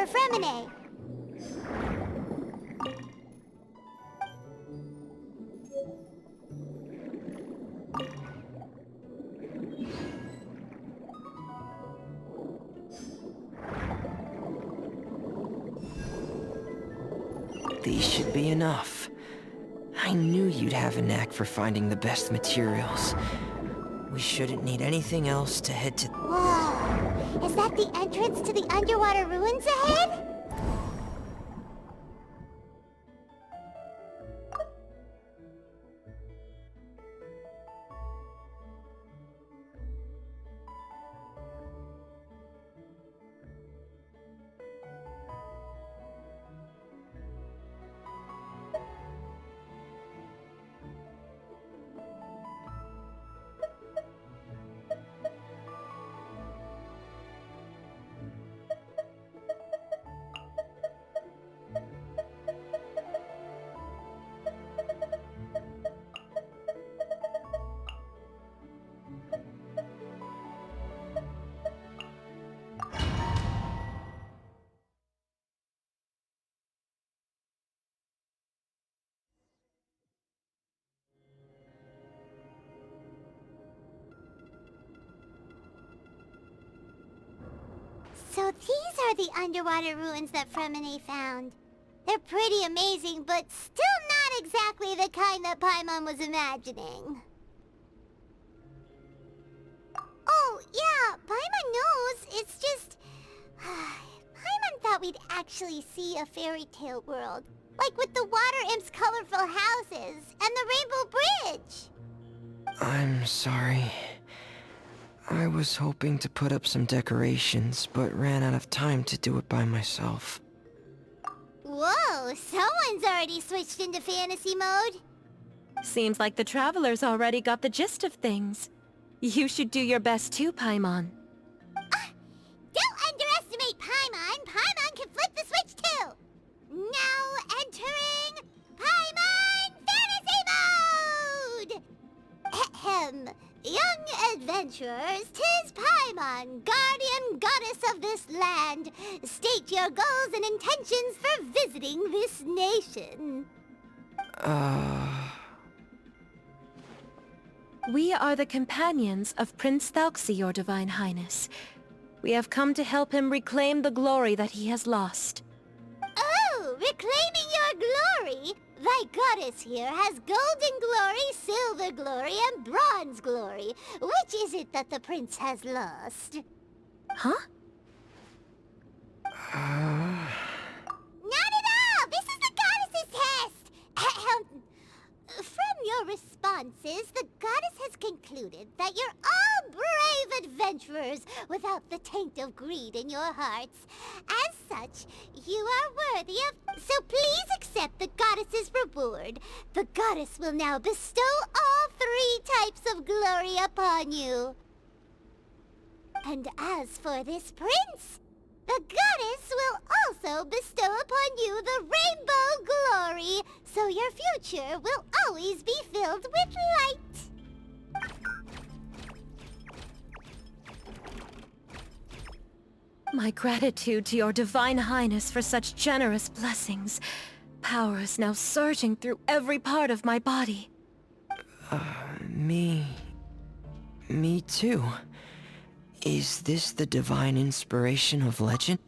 for Fremine. These should be enough. I knew you'd have a knack for finding the best materials. We shouldn't need anything else to head to... Whoa! Is that the entrance to the underwater ruins ahead? So these are the underwater ruins that Fremine found. They're pretty amazing, but still not exactly the kind that Paimon was imagining. Oh, yeah, Paimon knows. It's just... Paimon thought we'd actually see a fairy tale world. Like with the water imp's colorful houses and the rainbow bridge. I'm sorry. I was hoping to put up some decorations, but ran out of time to do it by myself. Whoa, someone's already switched into fantasy mode. Seems like the travelers already got the gist of things. You should do your best too, Paimon. Don't underestimate Paimon! Paimon can flip the switch too! Now entering Paimon Fantasy Mode! Ahem. Young adventurers, 'tis Paimon, guardian goddess of this land. State your goals and intentions for visiting this nation. We are the companions of Prince Thalxi, your Divine Highness. We have come to help him reclaim the glory that he has lost. Oh, reclaiming your glory? Thy goddess here has golden glory, silver glory, and bronze glory. Which is it that the prince has lost? Huh? Not at all! This is the goddess's test! From your responses, the goddess has concluded that you're all brave adventurers without the taint of greed in your hearts. As such, you are worthy of... So please accept the goddess's reward. The goddess will now bestow all 3 types of glory upon you. And as for this prince, the goddess will also bestow upon you the rainbow glory, so your future will always be filled with light. My gratitude to your Divine Highness for such generous blessings. Power is now surging through every part of my body. Me too. Is this the divine inspiration of legend?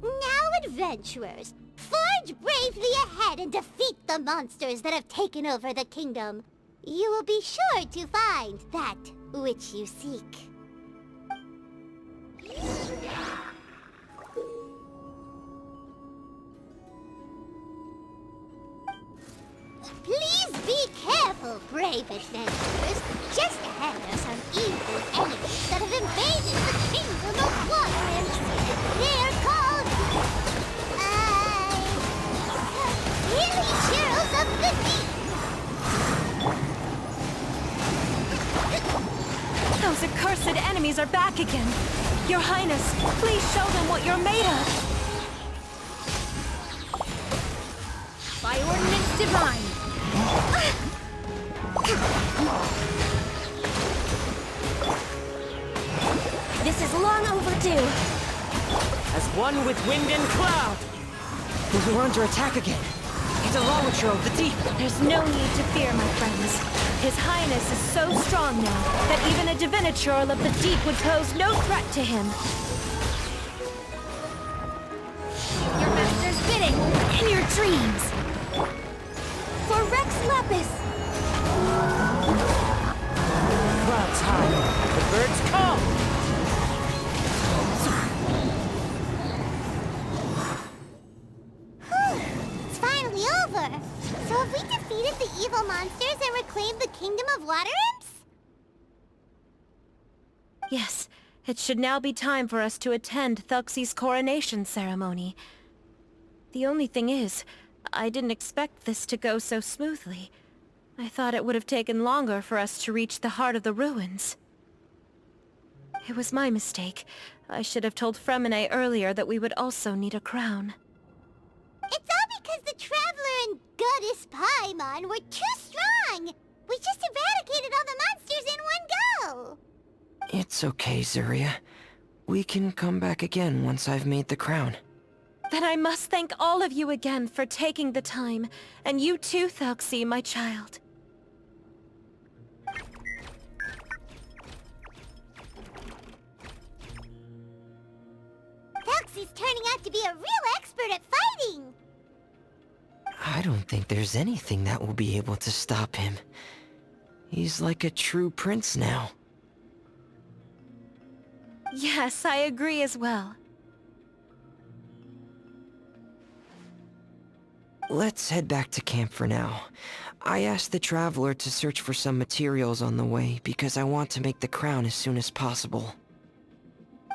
Now, adventurers, forge bravely ahead and defeat the monsters that have taken over the kingdom. You will be sure to find that which you seek. Please be careful, brave adventurers. Just ahead are some evil enemies that have invaded the kingdom of water imps. They're called... Hilly Churls of the Deep. Those accursed enemies are back again. Your Highness, please show them what you're made of. By ordinance divine. This is long overdue. as one with wind and cloud. We're under attack again. He's a launcher of the deep. There's no need to fear, my friends. His Highness is so strong now that even a diviniture of the deep would pose no threat to him. Your master's bidding! In your dreams! For Rex Lapis! Clouds high, the birds call. It's finally over! So have we defeated the evil monsters and reclaimed the Kingdom of Water Imps? Yes, it should now be time for us to attend Thuxie's coronation ceremony. The only thing is, I didn't expect this to go so smoothly. I thought it would have taken longer for us to reach the heart of the ruins. It was my mistake. I should have told Fremine earlier that we would also need a crown. It's all because the Traveler and Goddess Paimon were too strong! We just eradicated all the monsters in one go! It's okay, Zuria. We can come back again once I've made the crown. Then I must thank all of you again for taking the time, and you too, Thuxie, my child. Thuxie's turning out to be a real expert at fighting! I don't think there's anything that will be able to stop him. He's like a true prince now. Yes, I agree as well. Let's head back to camp for now. I asked the Traveler to search for some materials on the way because I want to make the crown as soon as possible.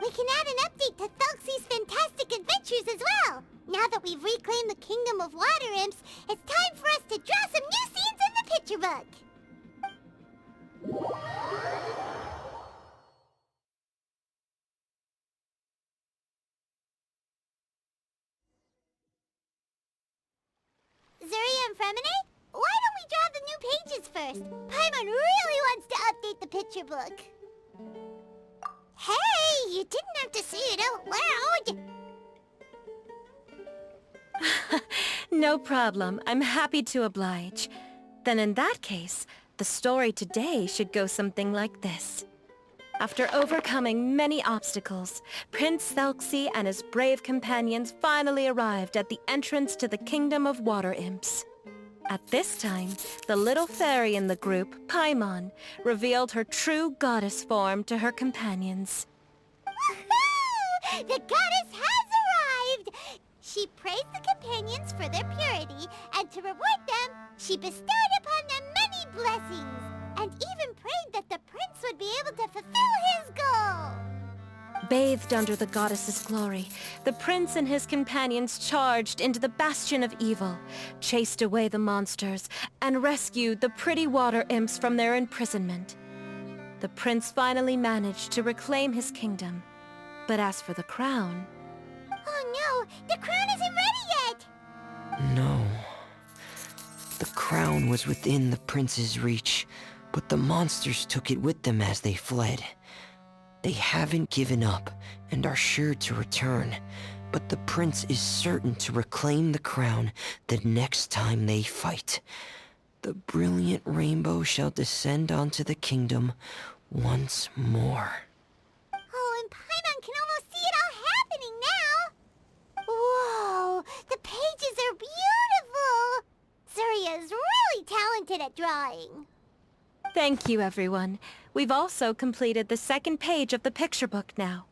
We can add an update to Thuxie's fantastic adventures as well! Now that we've reclaimed the Kingdom of Water Imps, it's time for us to draw some new scenes in the picture book! Zuria and Fremine, why don't we draw the new pages first? Paimon really wants to update the picture book. Hey, you didn't have to say it out loud! No problem. I'm happy to oblige. Then in that case, the story today should go something like this. After overcoming many obstacles, Prince Thuxie and his brave companions finally arrived at the entrance to the Kingdom of Water Imps. At this time, the little fairy in the group, Paimon, revealed her true goddess form to her companions. Woohoo! The goddess has arrived! She praised the companions for their purity, and to reward them, she bestowed upon them many blessings, and even prayed that the prince would be able to fulfill his goal. Bathed under the goddess's glory, the prince and his companions charged into the bastion of evil, chased away the monsters, and rescued the pretty water imps from their imprisonment. The prince finally managed to reclaim his kingdom. But as for the crown... Oh no! The crown isn't ready yet! No. The crown was within the prince's reach, but the monsters took it with them as they fled. They haven't given up and are sure to return, but the prince is certain to reclaim the crown the next time they fight. The brilliant rainbow shall descend onto the kingdom once more. Oh, and Paimon can almost see it all happening now! Whoa! The pages are beautiful! Zuria is really talented at drawing. Thank you, everyone. We've also completed the second page of the picture book now.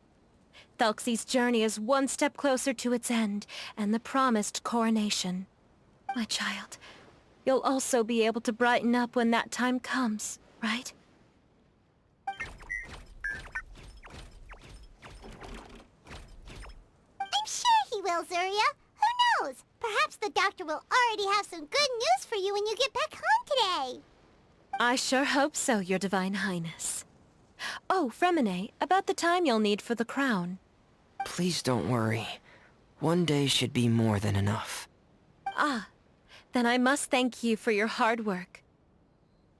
Thuxie's journey is one step closer to its end, and the promised coronation. My child, you'll also be able to brighten up when that time comes, right? I'm sure he will, Zuria. Who knows? Perhaps the doctor will already have some good news for you when you get back home today. I sure hope so, Your Divine Highness. Oh, Fremine, about the time you'll need for the crown. Please don't worry. One day should be more than enough. Ah, then I must thank you for your hard work.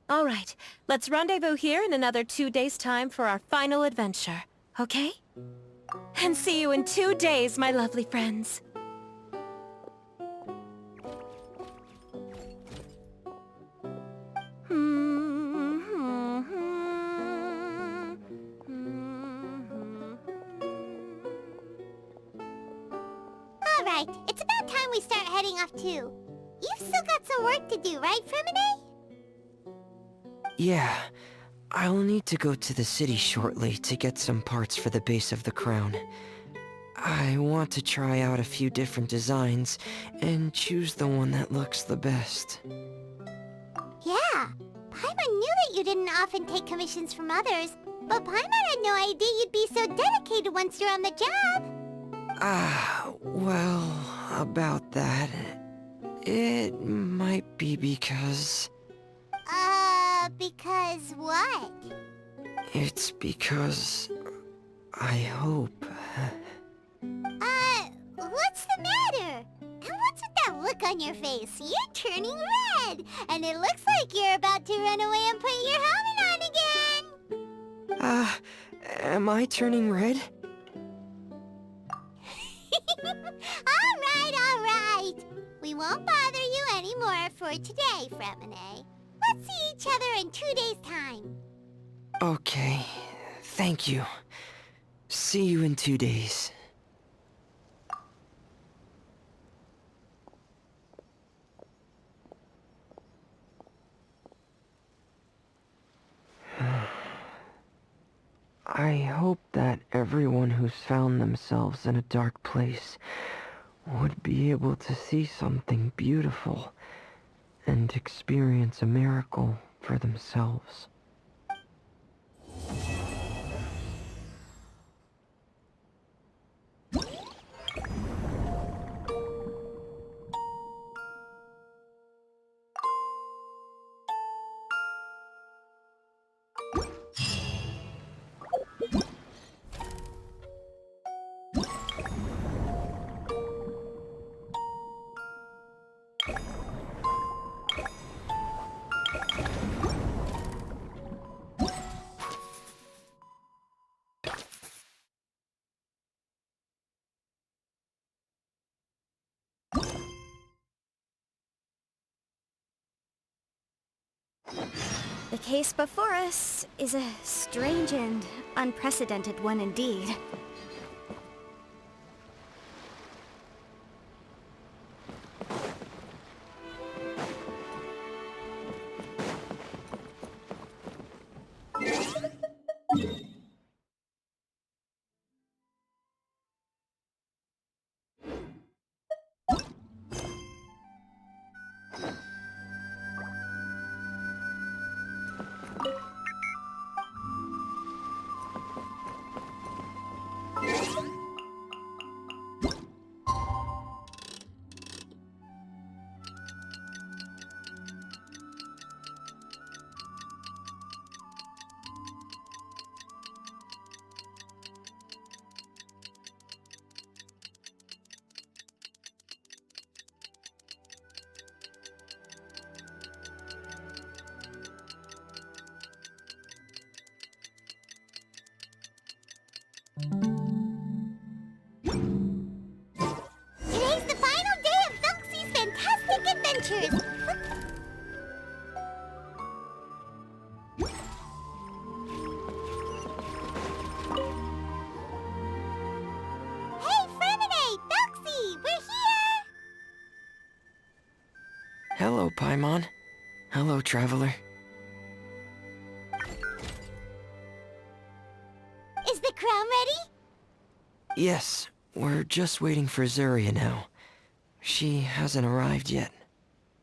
All right, let's rendezvous here in another 2 days' time for our final adventure, okay? And see you in 2 days, my lovely friends. Alright, it's about time we start heading off too. You've still got some work to do, right, Fremine? Yeah, I'll need to go to the city shortly to get some parts for the base of the crown. I want to try out a few different designs and choose the one that looks the best. Yeah, Paimon knew that you didn't often take commissions from others, but Paimon had no idea you'd be so dedicated once you're on the job. Well, about that, it might be because... Because what? It's because... I hope... What's the matter? And what's with that look on your face? You're turning red, and it looks like you're about to run away and put your helmet on again. Am I turning red? Alright. We won't bother you anymore for today, Fremine. Let's see each other in 2 days' time. Okay, thank you. See you in 2 days. I hope that everyone who's found themselves in a dark place would be able to see something beautiful and experience a miracle for themselves. The case before us is a strange and unprecedented one indeed. Today's the final day of Felxie's fantastic adventures. Hey, Fremine! Felxie! We're here! Hello, Paimon. Hello, traveler. Is the crown ready? Yes, we're just waiting for Zuria now. She hasn't arrived yet.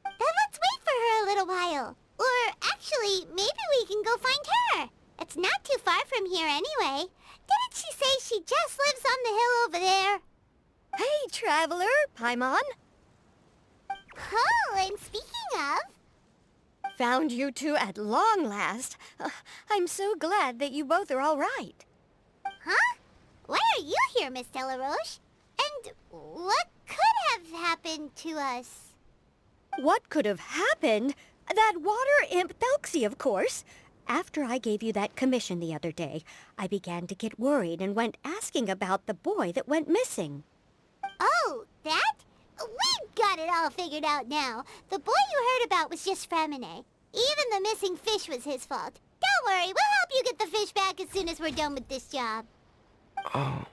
Then let's wait for her a little while. Or actually, maybe we can go find her. It's not too far from here anyway. Didn't she say she just lives on the hill over there? Hey, traveler, Paimon. Oh, and speaking of... Found you two at long last. I'm so glad that you both are all right. Huh? Why are you here, Miss Delaroche? And what could have happened to us? What could have happened? That water imp Felxie, of course. After I gave you that commission the other day, I began to get worried and went asking about the boy that went missing. Oh, that? We've got it all figured out now. The boy you heard about was just Fremine. Even the missing fish was his fault. Don't worry, we'll help you get the fish back as soon as we're done with this job. Oh,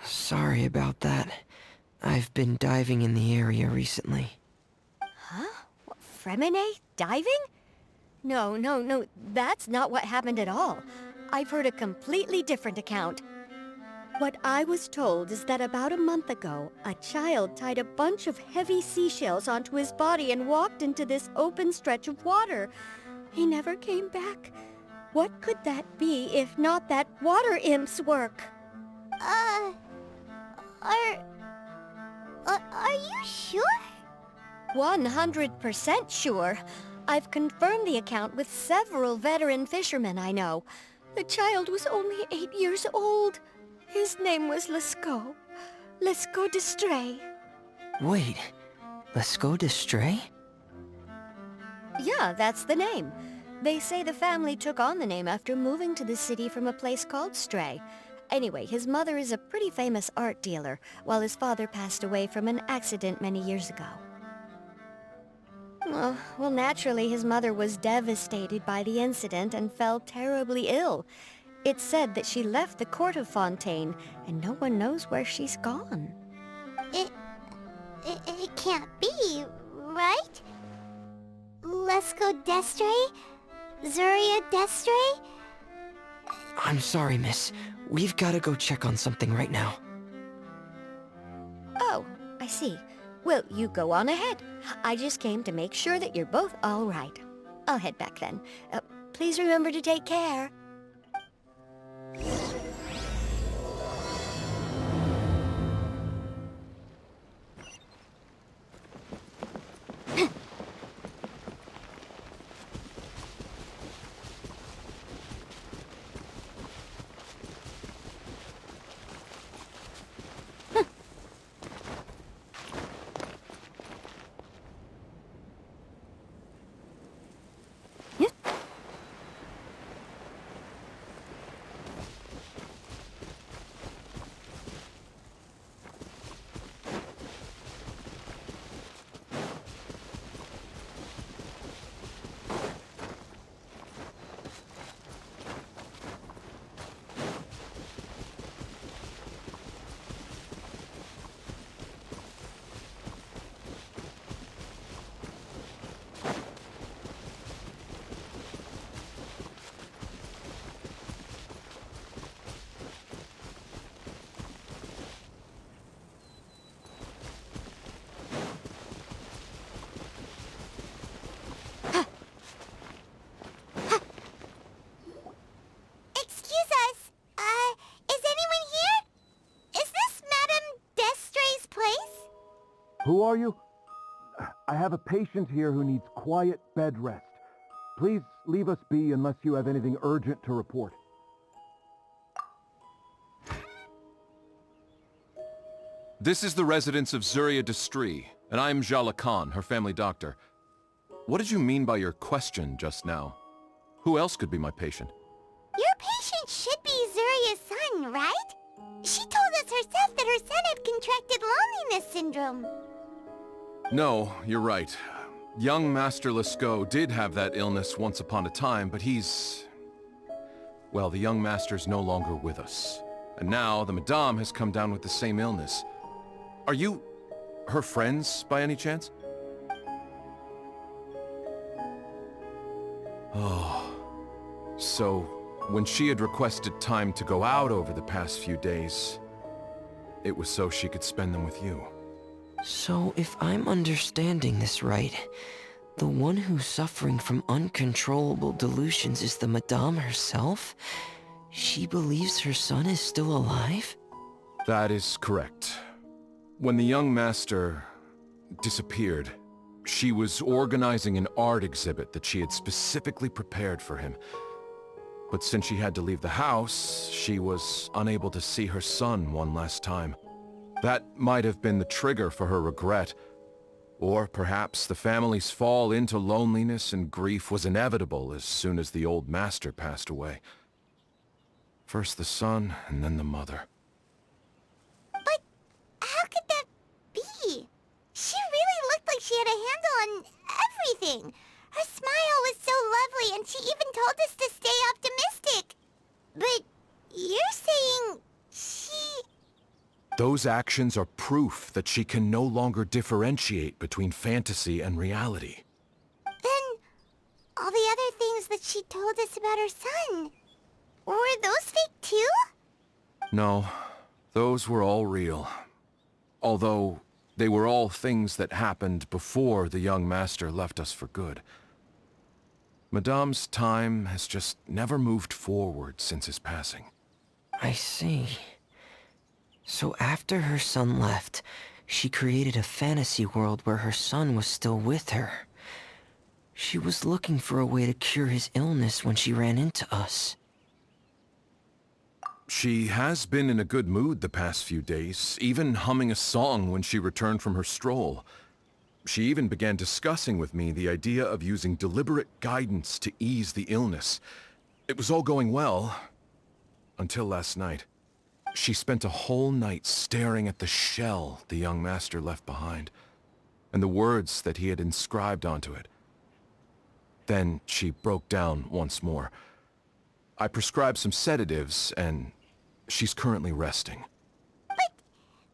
sorry about that. I've been diving in the area recently. Huh? What, Fremine? Diving? No, that's not what happened at all. I've heard a completely different account. What I was told is that about a month ago, a child tied a bunch of heavy seashells onto his body and walked into this open stretch of water. He never came back. What could that be if not that water imp's work? Are you sure? 100% sure. I've confirmed the account with several veteran fishermen I know. The child was only 8 years old. His name was Lescaut. Lescaut d'Estray. Wait, Lescaut d'Estray? Yeah, that's the name. They say the family took on the name after moving to the city from a place called Stray. Anyway, his mother is a pretty famous art dealer, while his father passed away from an accident many years ago. Well, naturally, his mother was devastated by the incident and fell terribly ill. It's said that she left the court of Fontaine, and no one knows where she's gone. It can't be, right? Lescaut d'Estray? Zuria d'Estray? I'm sorry, miss. We've gotta go check on something right now. Oh, I see. Well, you go on ahead. I just came to make sure that you're both all right. I'll head back then. Please remember to take care. Who are you? I have a patient here who needs quiet bed rest. Please leave us be unless you have anything urgent to report. This is the residence of Zuria d'Estray, and I'm Jala Khan, her family doctor. What did you mean by your question just now? Who else could be my patient? Your patient should be Zuria's son, right? She told us herself that her son had contracted loneliness syndrome. No, you're right. Young Master Lescaut did have that illness once upon a time, but well, the young master's no longer with us. And now the Madame has come down with the same illness. Are you her friends, by any chance? Oh. So, when she had requested time to go out over the past few days, it was so she could spend them with you. So, if I'm understanding this right, the one who's suffering from uncontrollable delusions is the Madame herself? She believes her son is still alive? That is correct. When the young master disappeared, she was organizing an art exhibit that she had specifically prepared for him. But since she had to leave the house, she was unable to see her son one last time. That might have been the trigger for her regret. Or perhaps the family's fall into loneliness and grief was inevitable as soon as the old master passed away. First the son, and then the mother. But how could that be? She really looked like she had a handle on everything. Her smile was so lovely, and she even told us to stay optimistic. But you're saying she... Those actions are proof that she can no longer differentiate between fantasy and reality. Then, all the other things that she told us about her son, were those fake too? No, those were all real. Although, they were all things that happened before the young master left us for good. Madame's time has just never moved forward since his passing. I see. So after her son left, she created a fantasy world where her son was still with her. She was looking for a way to cure his illness when she ran into us. She has been in a good mood the past few days, even humming a song when she returned from her stroll. She even began discussing with me the idea of using deliberate guidance to ease the illness. It was all going well, until last night. She spent a whole night staring at the shell the young master left behind, and the words that he had inscribed onto it. Then she broke down once more. I prescribed some sedatives, and she's currently resting. But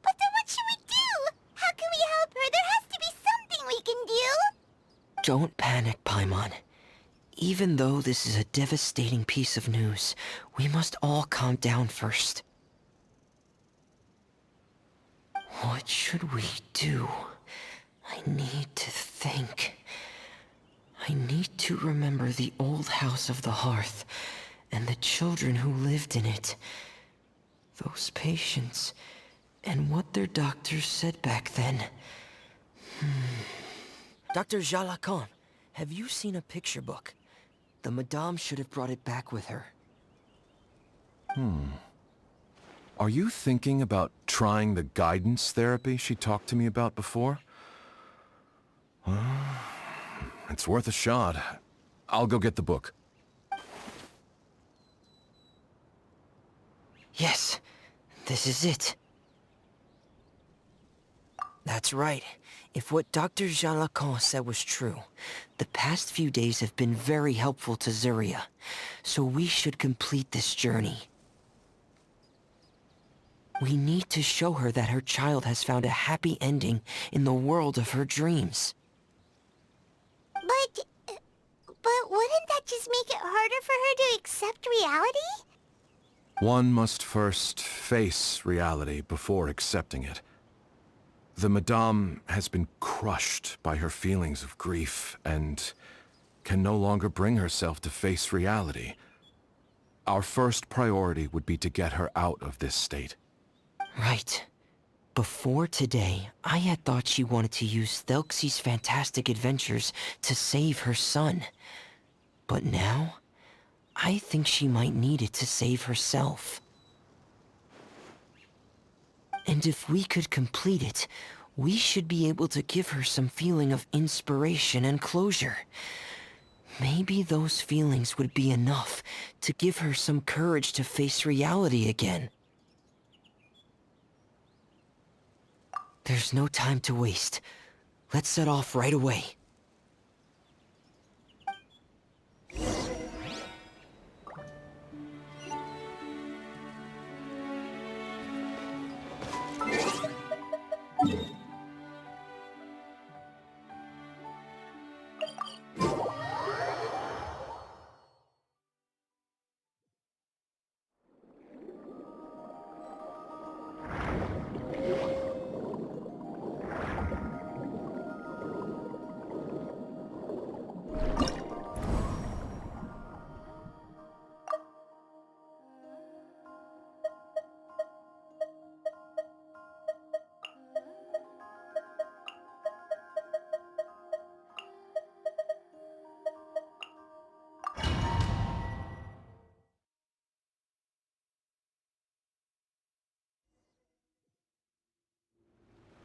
then what should we do? How can we help her? There has to be something we can do. Don't panic, Paimon. Even though this is a devastating piece of news, we must all calm down first. What should we do? I need to think. I need to remember the old house of the hearth, and the children who lived in it. Those patients, and what their doctors said back then. Dr. Jalacan, have you seen a picture book? The Madame should have brought it back with her. Are you thinking about trying the guidance therapy she talked to me about before? It's worth a shot. I'll go get the book. Yes, this is it. That's right. If what Dr. Jean Lacan said was true, the past few days have been very helpful to Zuria, so we should complete this journey. We need to show her that her child has found a happy ending in the world of her dreams. But wouldn't that just make it harder for her to accept reality? One must first face reality before accepting it. The Madame has been crushed by her feelings of grief and can no longer bring herself to face reality. Our first priority would be to get her out of this state. Right. Before today, I had thought she wanted to use Thelxie's fantastic adventures to save her son. But now, I think she might need it to save herself. And if we could complete it, we should be able to give her some feeling of inspiration and closure. Maybe those feelings would be enough to give her some courage to face reality again. There's no time to waste. Let's set off right away.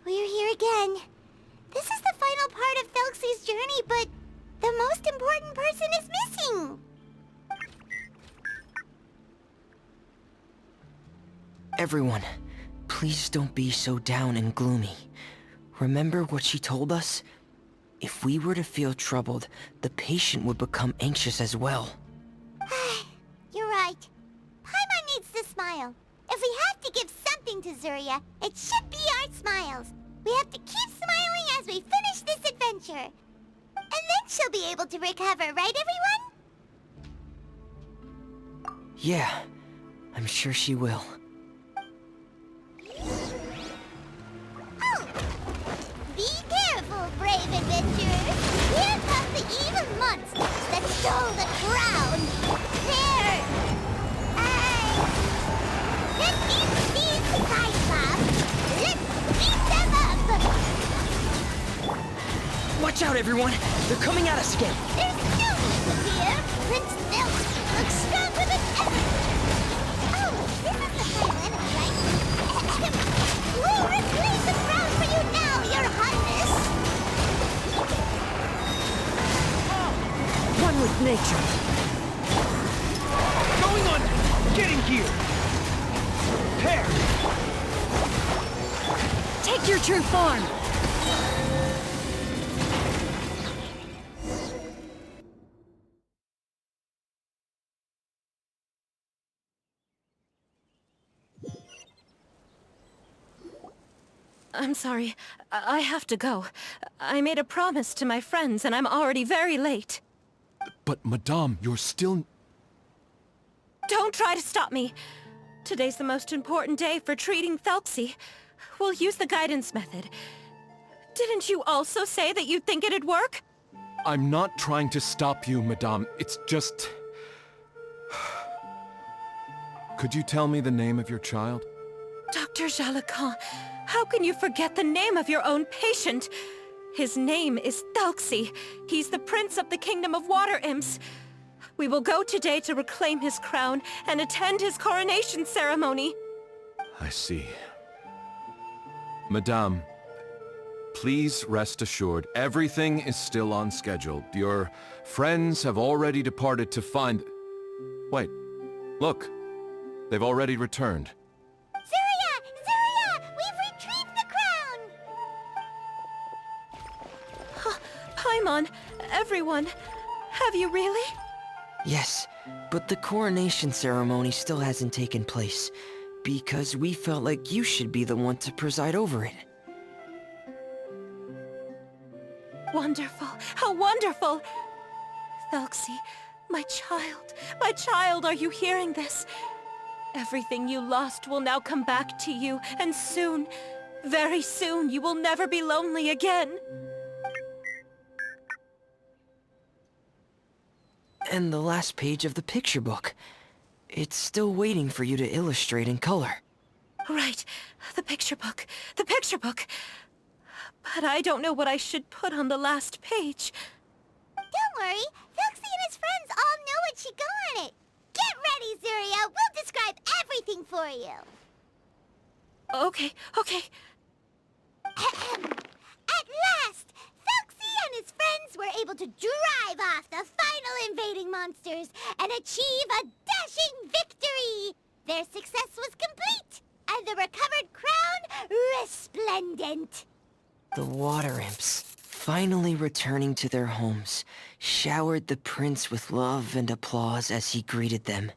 We're here again. This is the final journey, but the most important person is missing. Everyone, please don't be so down and gloomy. Remember what she told us? If we were to feel troubled, the patient would become anxious as well. You're right. Paimon needs to smile. If we have to give something to Zuria, it should be our smiles. We have to keep smiling as we finish this adventure. And then she'll be able to recover, right everyone? Yeah, I'm sure she will. Oh! Be careful, brave adventurers! Here come the evil monsters that stole the crown! There! Let's beat these Cyclops! Let's beat them up! Watch out, everyone! They're coming at us again! There's no need to fear! Prince Nelson looks stronger than ever! Oh, this is the final enemy, right? We'll reclaim the crown for you now, your highness! One with nature. Going on! Getting here! Prepare! Take your true form! I'm sorry. I have to go. I made a promise to my friends, and I'm already very late. But, Madame, you're still... Don't try to stop me. Today's the most important day for treating Thelxie. We'll use the guidance method. Didn't you also say that you think it'd work? I'm not trying to stop you, Madame. It's just... Could you tell me the name of your child? Dr. Jalacan, how can you forget the name of your own patient? His name is Thelxie. He's the Prince of the Kingdom of Water Imps. We will go today to reclaim his crown and attend his coronation ceremony. I see. Madame, please rest assured, everything is still on schedule. Your friends have already departed to find... Wait, look. They've already returned. Zuria! Zuria! We've retrieved the crown! Paimon, everyone, have you really? Yes, but the coronation ceremony still hasn't taken place, because we felt like you should be the one to preside over it. Wonderful, how wonderful! Thelxie, my child, are you hearing this? Everything you lost will now come back to you, and soon, very soon, you will never be lonely again. And the last page of the picture book. It's still waiting for you to illustrate in color. Right, the picture book. But I don't know what I should put on the last page. Don't worry, Thelxie and his friends all know what should go on it. Get ready, Zuria! We'll describe everything for you! Okay. At last! Thelxie and his friends were able to drive off the final invading monsters and achieve a dashing victory! Their success was complete, and the recovered crown resplendent! The water imps, finally returning to their homes, showered the prince with love and applause as he greeted them.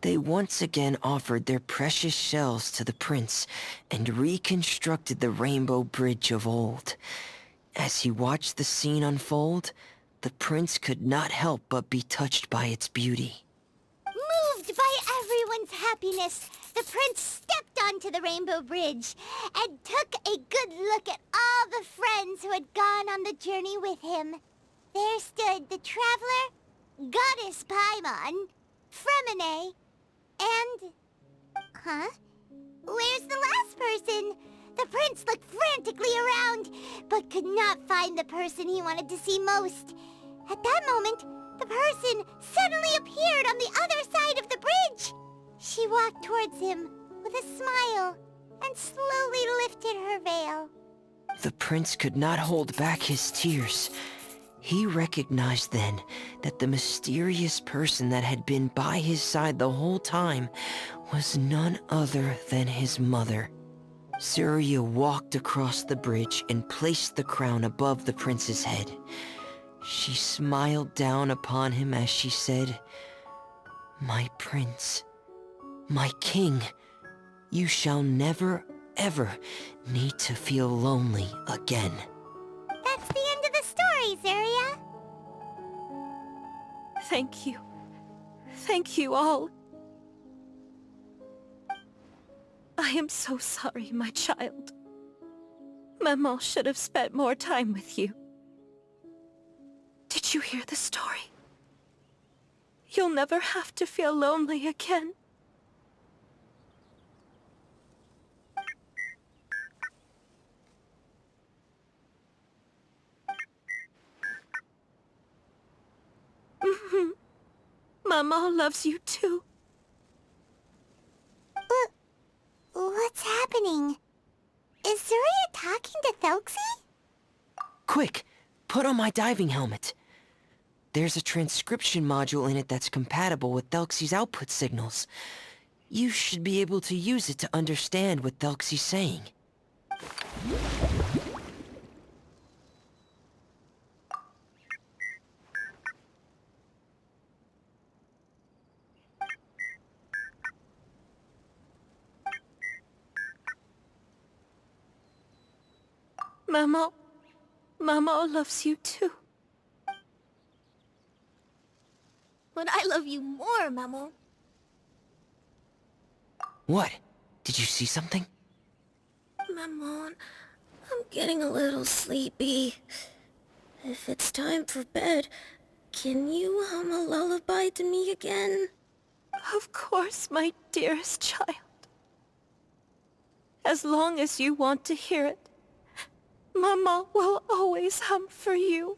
They once again offered their precious shells to the prince and reconstructed the rainbow bridge of old. As he watched the scene unfold, the prince could not help but be touched by its beauty. Moved by everyone's happiness, the prince stepped onto the rainbow bridge and took a good look at all the friends who had gone on the journey with him. There stood the traveler, Goddess Paimon, Fremine, and... Huh? Where's the last person? The prince looked frantically around, but could not find the person he wanted to see most. At that moment, the person suddenly appeared on the other side of the bridge. She walked towards him with a smile and slowly lifted her veil. The prince could not hold back his tears. He recognized then that the mysterious person that had been by his side the whole time was none other than his mother. Surya walked across the bridge and placed the crown above the prince's head. She smiled down upon him as she said, "My prince, my king, you shall never, ever need to feel lonely again." That's the end of the story, Surya. Thank you. Thank you all. I am so sorry, my child. Maman should have spent more time with you. Did you hear the story? You'll never have to feel lonely again. Mama loves you too. What's happening? Is Surya talking to Thelxie? Quick, put on my diving helmet. There's a transcription module in it that's compatible with Thelxie's output signals. You should be able to use it to understand what Thelxie's saying. Mama loves you too. But I love you more, Mamo. What? Did you see something? Maman, I'm getting a little sleepy. If it's time for bed, can you hum a lullaby to me again? Of course, my dearest child. As long as you want to hear it, Mama will always hum for you.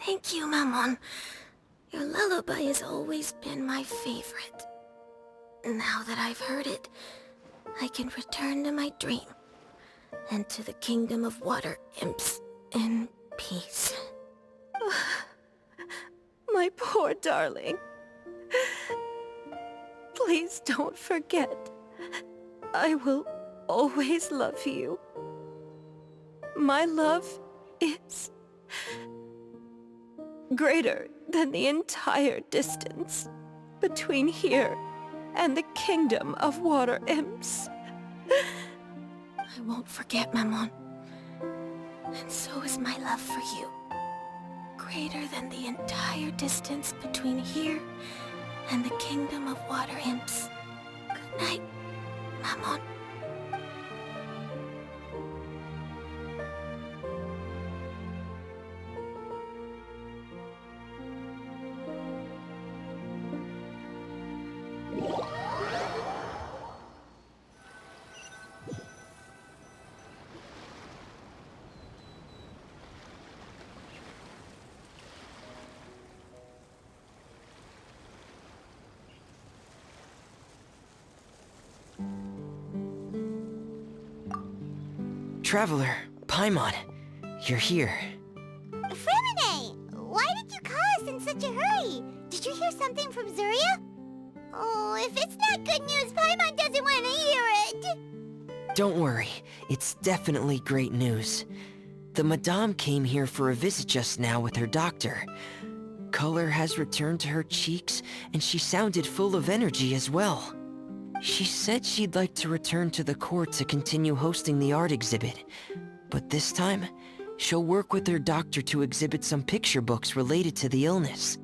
Thank you, Maman. Your lullaby has always been my favorite. Now that I've heard it, I can return to my dream and to the kingdom of water imps in peace. My poor darling. Please don't forget. I will always love you. My love is greater than the entire distance between here and the kingdom of water imps. I won't forget, Maman. And so is my love for you. Greater than the entire distance between here and the kingdom of water imps. Good night, Maman. Traveler, Paimon, you're here. Fremine! Why did you call us in such a hurry? Did you hear something from Surya? Oh, if it's not good news, Paimon doesn't want to hear it! Don't worry, it's definitely great news. The Madame came here for a visit just now with her doctor. Color has returned to her cheeks, and she sounded full of energy as well. She said she'd like to return to the court to continue hosting the art exhibit. But this time, she'll work with her doctor to exhibit some picture books related to the illness.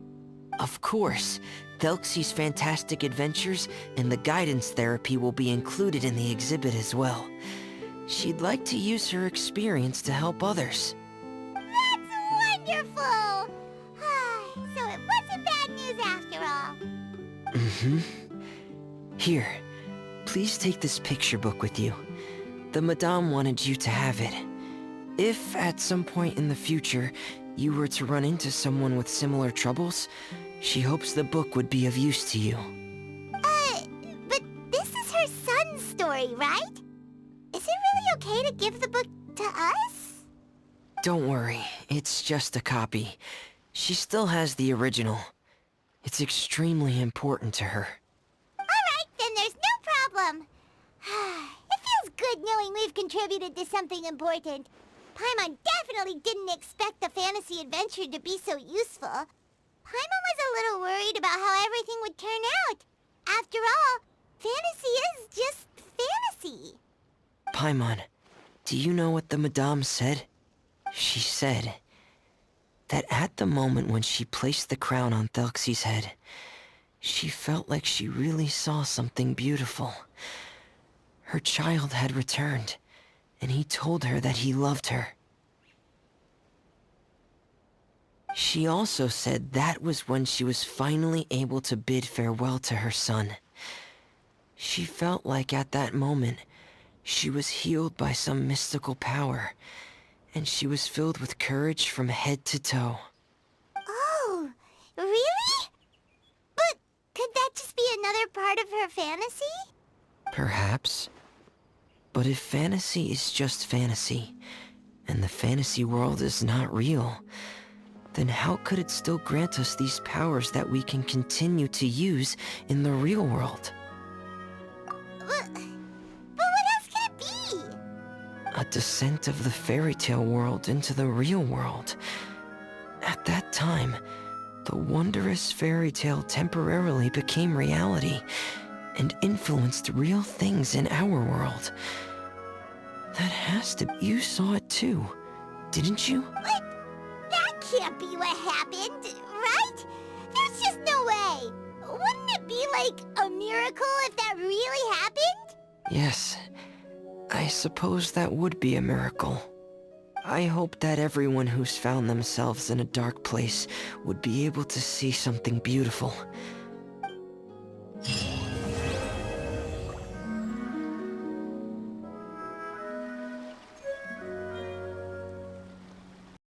Of course, Thelxie's fantastic adventures and the guidance therapy will be included in the exhibit as well. She'd like to use her experience to help others. That's wonderful! So it wasn't bad news after all. Mm-hmm. Here, please take this picture book with you. The Madame wanted you to have it. If at some point in the future you were to run into someone with similar troubles, she hopes the book would be of use to you. But this is her son's story, right? Is it really okay to give the book to us? Don't worry, it's just a copy. She still has the original. It's extremely important to her. Alright, then there's no problem. It feels good knowing we've contributed to something important. Paimon definitely didn't expect the fantasy adventure to be so useful. Paimon was a little worried about how everything would turn out. After all, fantasy is just fantasy. Paimon, do you know what the Madame said? She said that at the moment when she placed the crown on Thelxie's head, she felt like she really saw something beautiful. Her child had returned, and he told her that he loved her. She also said that was when she was finally able to bid farewell to her son. She felt like at that moment, she was healed by some mystical power, and she was filled with courage from head to toe. Oh, really? But could that just be another part of her fantasy? Perhaps. But if fantasy is just fantasy, and the fantasy world is not real, then how could it still grant us these powers that we can continue to use in the real world? But what else could it be? A descent of the fairy tale world into the real world. At that time, the wondrous fairy tale temporarily became reality and influenced real things in our world. That has to... You saw it too, didn't you? What? That can't be what happened, right? There's just no way. Wouldn't it be like a miracle if that really happened? Yes, I suppose that would be a miracle. I hope that everyone who's found themselves in a dark place would be able to see something beautiful.